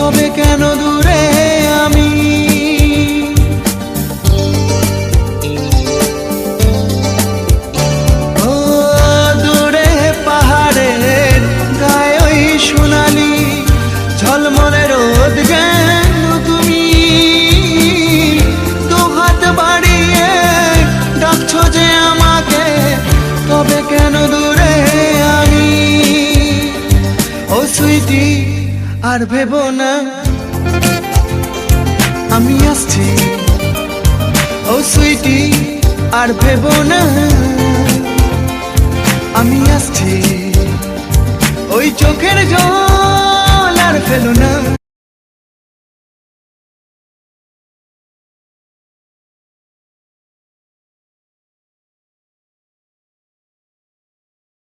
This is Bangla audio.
তবে কেন দূরে আমি? ও দূরে পাহাড়ের গায়ে ওই সোনালি ঝলমলে রোদ যেন তুমি দুহাত বাড়িয়ে ডাকছো যে আমাকে, তবে কেন দূরে আমি? ও সুইটি আর ভেবো না আমি আসছি। ও সুইটি আর ভেবো না আমি আসছি। ওই চোখের জল আর ফেলো না।